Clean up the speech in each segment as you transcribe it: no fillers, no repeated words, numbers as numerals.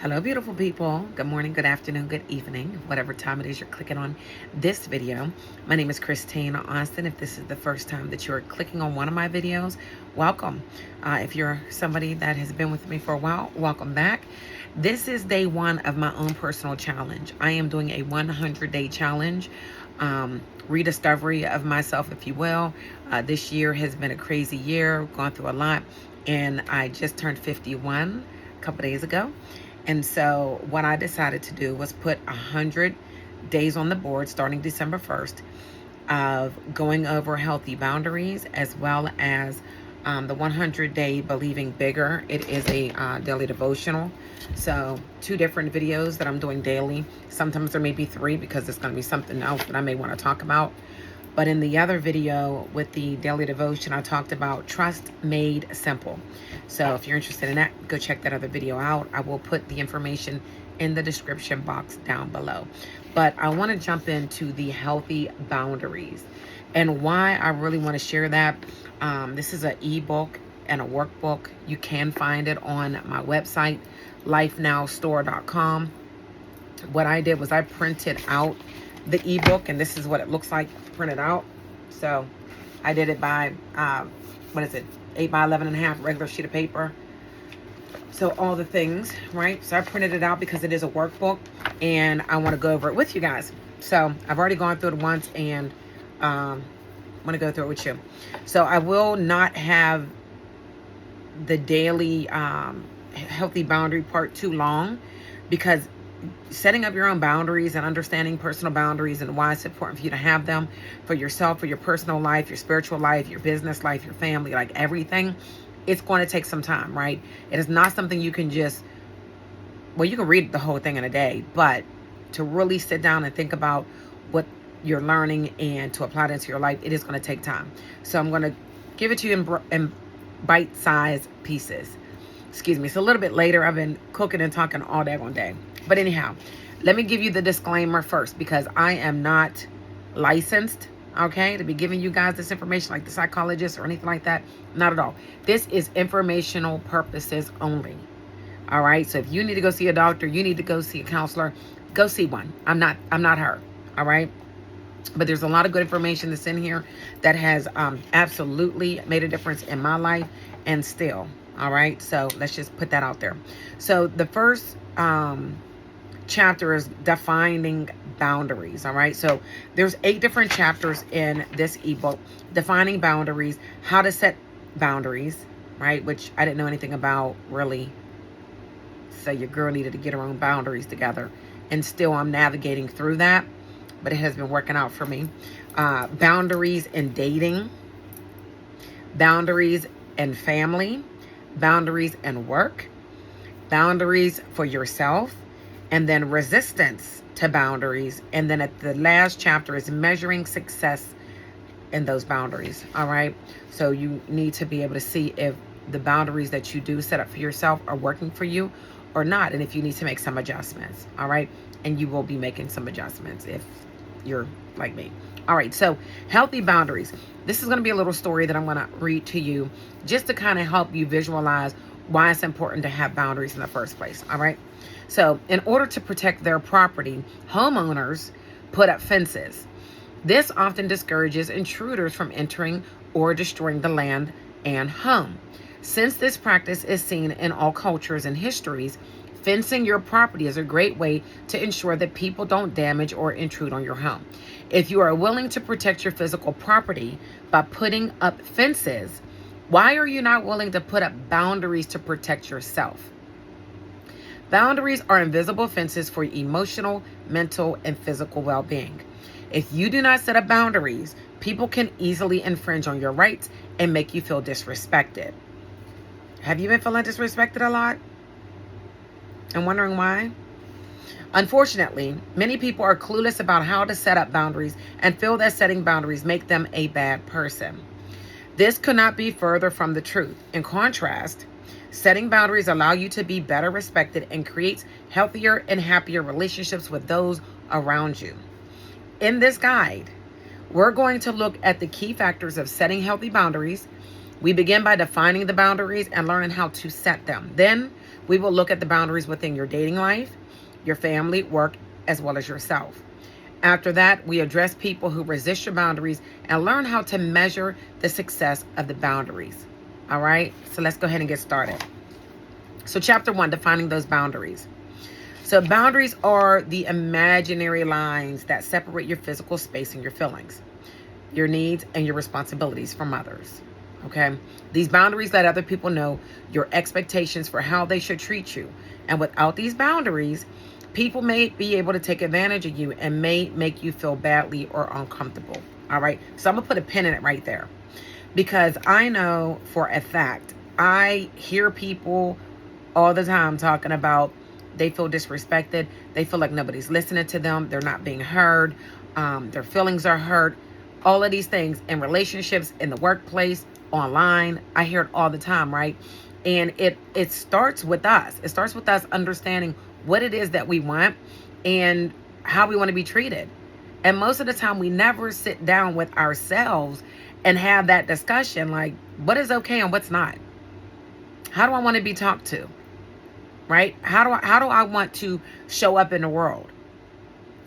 Hello, beautiful people. Good morning, good afternoon, good evening, whatever time it is you're clicking on this video. My name is Christine Austin. If this is the first time that you're clicking on one of my videos, welcome. If you're somebody that has been with me for a while, welcome back. This is day one of my own personal challenge. I am doing a 100-day challenge, rediscovery of myself, if you will. This year has been a crazy year, gone through a lot, and I just turned 51 a couple days ago. And so what I decided to do was put 100 days on the board starting December 1st of going over healthy boundaries, as well as the 100-day Believing Bigger. It is a daily devotional. So 2 different videos that I'm doing daily. Sometimes there may be 3 because there's going to be something else that I may want to talk about. But in the other video with the daily devotion, I talked about trust made simple. So if you're interested in that, go check that other video out. I will put the information in the description box down below. But I want to jump into the healthy boundaries and why I really want to share that. This is an ebook and a workbook. You can find it on my website, lifenowstore.com. What I did was I printed out the ebook, and this is what it looks like printed out. So I did it by 8 by 11.5 regular sheet of paper. So all the things, right? So I printed it out because it is a workbook and I want to go over it with you guys. So I've already gone through it once, and want to go through it with you. So I will not have the daily healthy boundary part too long, because setting up your own boundaries and understanding personal boundaries and why it's important for you to have them for yourself, for your personal life, your spiritual life, your business life, your family, like everything, it's going to take some time, right? It is not something you can just, well, you can read the whole thing in a day, but to really sit down and think about what you're learning and to apply it into your life, it is going to take time. So I'm going to give it to you in bite-sized pieces. Excuse me, it's a little bit later. I've been cooking and talking all daggone day. But anyhow, let me give you the disclaimer first, because I am not licensed, okay, to be giving you guys this information like the psychologist or anything like that. Not at all. This is informational purposes only. All right. So if you need to go see a doctor, you need to go see a counselor, go see one. I'm not her. All right. But there's a lot of good information that's in here that has absolutely made a difference in my life and still. All right. So let's just put that out there. So the first chapter is defining boundaries. All right. So there's 8 different chapters in this ebook. Defining boundaries, how to set boundaries, right? Which I didn't know anything about, really. So your girl needed to get her own boundaries together. And still I'm navigating through that, but it has been working out for me. Boundaries in dating, boundaries in family, boundaries in work, boundaries for yourself, and then resistance to boundaries. And then at the last chapter is measuring success in those boundaries. All right. So you need to be able to see if the boundaries that you do set up for yourself are working for you or not, and if you need to make some adjustments. All right. And you will be making some adjustments if you're like me. All right. So healthy boundaries. This is going to be a little story that I'm going to read to you just to kind of help you visualize why it's important to have boundaries in the first place. All right. So in order to protect their property, homeowners put up fences. This often discourages intruders from entering or destroying the land and home. Since this practice is seen in all cultures and histories, fencing your property is a great way to ensure that people don't damage or intrude on your home. If you are willing to protect your physical property by putting up fences, why are you not willing to put up boundaries to protect yourself? Boundaries are invisible fences for emotional, mental, and physical well-being. If you do not set up boundaries, people can easily infringe on your rights and make you feel disrespected. Have you been feeling disrespected a lot and wondering why? Unfortunately, many people are clueless about how to set up boundaries and feel that setting boundaries make them a bad person. This could not be further from the truth. In contrast, setting boundaries allow you to be better respected and creates healthier and happier relationships with those around you. In this guide, we're going to look at the key factors of setting healthy boundaries. We begin by defining the boundaries and learning how to set them. Then We will look at the boundaries within your dating life, your family, work, as well as yourself. After that, we address people who resist your boundaries and learn how to measure the success of the boundaries. All right, so let's go ahead and get started. So chapter 1, defining those boundaries. So boundaries are the imaginary lines that separate your physical space and your feelings, your needs, and your responsibilities from others. Okay? These boundaries let other people know your expectations for how they should treat you. And without these boundaries, people may be able to take advantage of you and may make you feel badly or uncomfortable. All right? So I'm going to put a pin in it right there. Because I know for a fact, I hear people all the time talking about they feel disrespected. They feel like nobody's listening to them. They're not being heard. Their feelings are hurt. All of these things in relationships, in the workplace, online. I hear it all the time, right? And it starts with us. It starts with us understanding what it is that we want and how we want to be treated. And most of the time, we never sit down with ourselves and have that discussion, like, what is okay and what's not? How do I want to be talked to? Right? How do I want to show up in the world?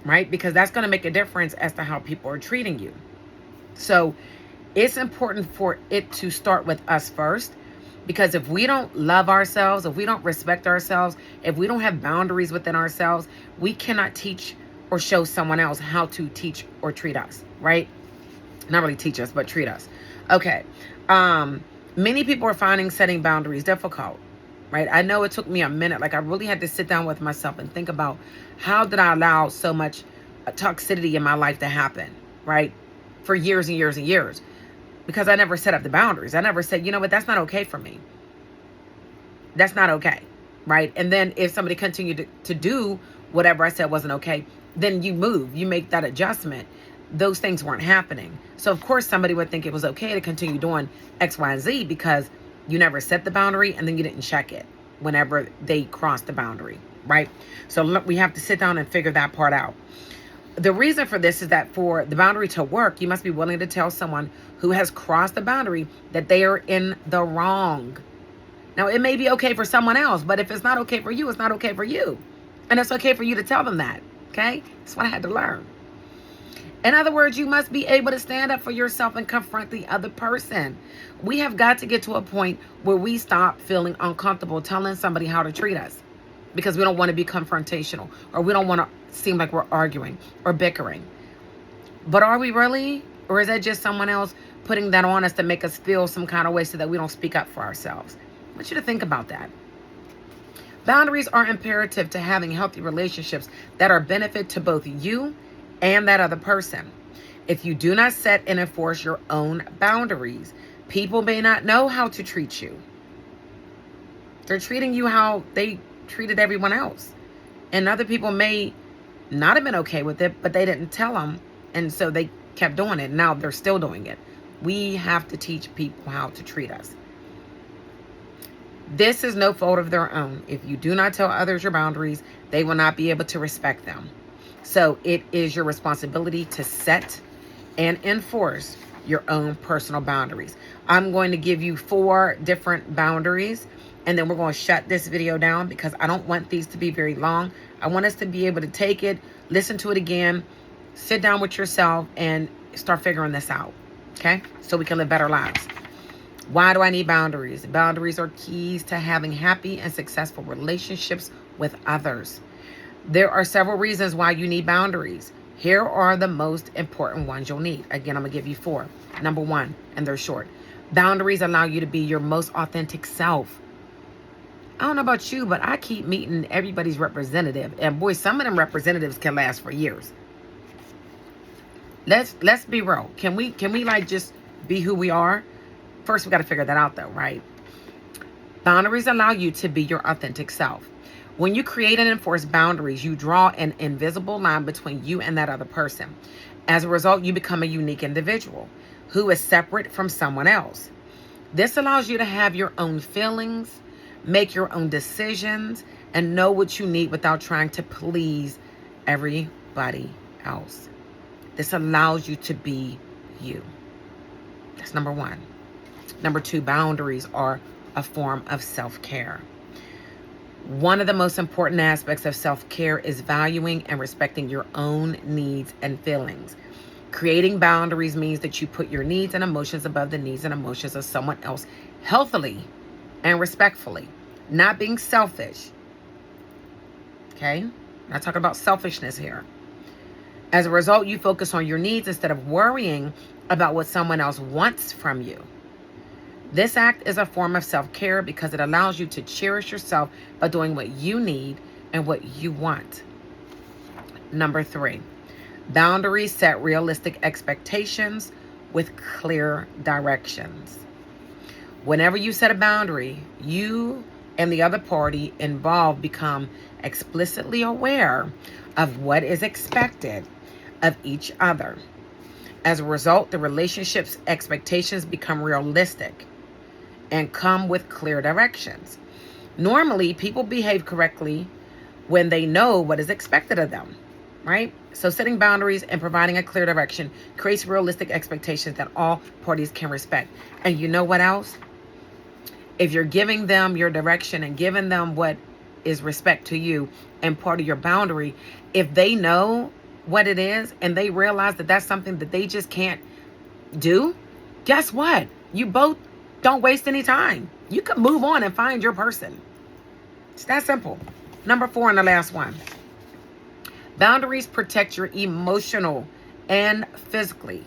Right? Because that's going to make a difference as to how people are treating you. So it's important for it to start with us first, because if we don't love ourselves, if we don't respect ourselves, if we don't have boundaries within ourselves, we cannot teach or show someone else how to teach or treat us, right? Not really teach us, but treat us. Okay. Many people are finding setting boundaries difficult, right? I know it took me a minute. Like, I really had to sit down with myself and think about, how did I allow so much toxicity in my life to happen, right? For years and years and years. Because I never set up the boundaries. I never said, you know what, that's not okay for me. That's not okay, right? And then if somebody continued to do whatever I said wasn't okay, then you move, you make that adjustment. Those things weren't happening. So of course somebody would think it was okay to continue doing X, Y, and Z because you never set the boundary and then you didn't check it whenever they crossed the boundary, right? So we have to sit down and figure that part out. The reason for this is that for the boundary to work, you must be willing to tell someone who has crossed the boundary that they are in the wrong. Now, it may be okay for someone else, but if it's not okay for you, it's not okay for you. And it's okay for you to tell them that, okay? That's what I had to learn. In other words, you must be able to stand up for yourself and confront the other person. We have got to get to a point where we stop feeling uncomfortable telling somebody how to treat us, because we don't want to be confrontational, or we don't want to seem like we're arguing or bickering. But are we really? Or is that just someone else putting that on us to make us feel some kind of way so that we don't speak up for ourselves? I want you to think about that. Boundaries are imperative to having healthy relationships that are benefit to both you and that other person. If you do not set and enforce your own boundaries, people may not know how to treat you. They're treating you how they treated everyone else. And other people may not have been okay with it, but they didn't tell them. And so they kept doing it. Now they're still doing it. We have to teach people how to treat us. This is no fault of their own. If you do not tell others your boundaries, they will not be able to respect them. So it is your responsibility to set and enforce your own personal boundaries. I'm going to give you 4 different boundaries, and then we're going to shut this video down because I don't want these to be very long. I want us to be able to take it, listen to it again, sit down with yourself, and start figuring this out, okay? So we can live better lives. Why do I need boundaries? Boundaries are keys to having happy and successful relationships with others. There are several reasons why you need boundaries. Here are the most important ones you'll need. Again, I'm going to give you 4. Number 1, and they're short. Boundaries allow you to be your most authentic self. I don't know about you, but I keep meeting everybody's representative. And boy, some of them representatives can last for years. Let's be real. Can we like just be who we are? First, we got to figure that out though, right? Boundaries allow you to be your authentic self. When you create and enforce boundaries, you draw an invisible line between you and that other person. As a result, you become a unique individual who is separate from someone else. This allows you to have your own feelings, make your own decisions, and know what you need without trying to please everybody else. This allows you to be you. That's number 1. Number 2, boundaries are a form of self-care. One of the most important aspects of self-care is valuing and respecting your own needs and feelings. Creating boundaries means that you put your needs and emotions above the needs and emotions of someone else healthily and respectfully, not being selfish. Okay? Not talking about selfishness here. As a result, you focus on your needs instead of worrying about what someone else wants from you. This act is a form of self-care because it allows you to cherish yourself by doing what you need and what you want. Number 3, boundaries set realistic expectations with clear directions. Whenever you set a boundary, you and the other party involved become explicitly aware of what is expected of each other. As a result, the relationship's expectations become realistic and come with clear directions. Normally, people behave correctly when they know what is expected of them, right? So setting boundaries and providing a clear direction creates realistic expectations that all parties can respect. And you know what else? If you're giving them your direction and giving them what is respect to you and part of your boundary, if they know what it is and they realize that that's something that they just can't do, guess what? You both don't waste any time. You can move on and find your person. It's that simple. Number 4 and the last one. Boundaries protect your emotionally and physically.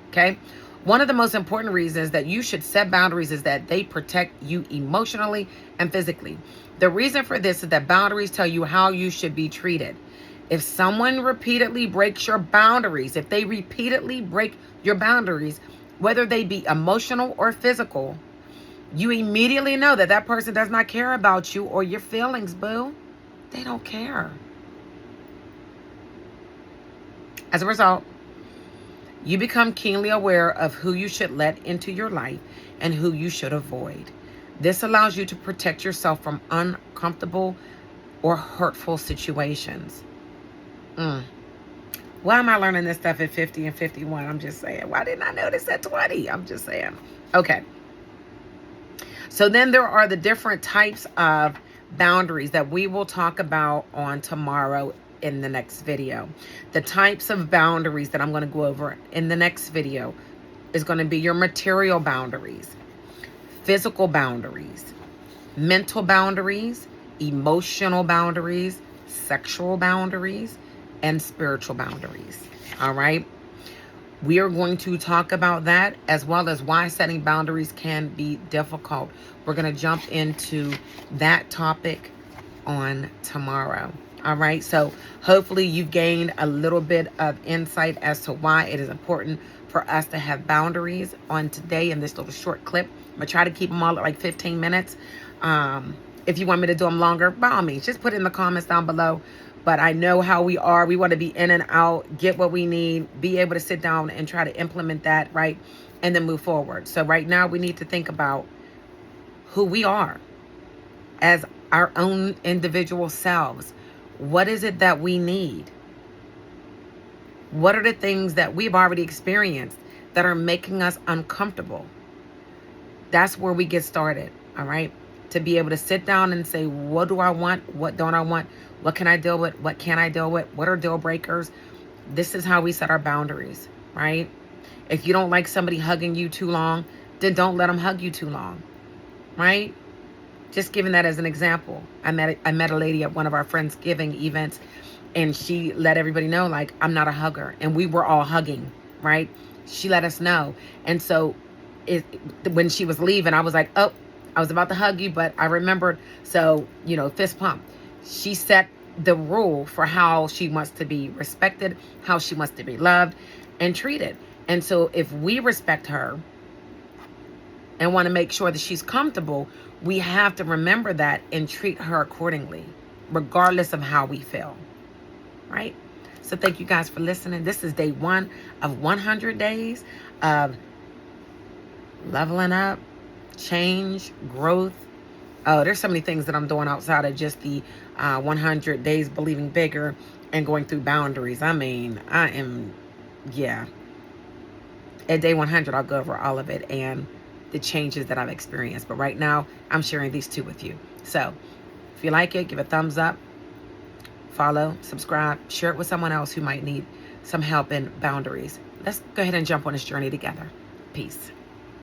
Okay? One of the most important reasons that you should set boundaries is that they protect you emotionally and physically. The reason for this is that boundaries tell you how you should be treated. If someone repeatedly breaks your boundaries, if they repeatedly break your boundaries, whether they be emotional or physical, you immediately know that that person does not care about you or your feelings, boo. They don't care. As a result, you become keenly aware of who you should let into your life and who you should avoid. This allows you to protect yourself from uncomfortable or hurtful situations. Why am I learning this stuff at 50 and 51? I'm just saying. Why didn't I know this at 20? I'm just saying. Okay. So then there are the different types of boundaries that we will talk about on tomorrow in the next video. The types of boundaries that I'm going to go over in the next video is going to be your material boundaries, physical boundaries, mental boundaries, emotional boundaries, sexual boundaries, and spiritual boundaries. All right. We are going to talk about that as well as why setting boundaries can be difficult. We're going to jump into that topic on tomorrow. All right. So hopefully you've gained a little bit of insight as to why it is important for us to have boundaries on today in this little short clip. I'm going to try to keep them all at like 15 minutes. If you want me to do them longer, by all means, just put it in the comments down below. But I know how we are. We want to be in and out, get what we need, be able to sit down and try to implement that, right? And then move forward. So right now we need to think about who we are as our own individual selves. What is it that we need? What are the things that we've already experienced that are making us uncomfortable? That's where we get started, all right? To be able to sit down and say, what do I want? What don't I want? What can I deal with? What can't I deal with? What are deal breakers? This is how we set our boundaries, right? If you don't like somebody hugging you too long, then don't let them hug you too long, right? Just giving that as an example. I met a lady at one of our Friendsgiving events, and she let everybody know, like, I'm not a hugger. And we were all hugging, right? She let us know. And so when she was leaving, I was like, oh, I was about to hug you, but I remembered. So, fist pump. She set the rule for how she wants to be respected, how she wants to be loved and treated. And so if we respect her and want to make sure that she's comfortable, we have to remember that and treat her accordingly, regardless of how we feel, right? So thank you guys for listening. This is day 1 of 100 days of leveling up, change, growth. Oh, there's so many things that I'm doing outside of just the 100 days believing bigger and going through boundaries. I mean, at day 100, I'll go over all of it and the changes that I've experienced. But right now, I'm sharing these 2 with you. So If you like it, give a thumbs up, follow, subscribe, share it with someone else who might need some help in boundaries. Let's go ahead and jump on this journey together. Peace.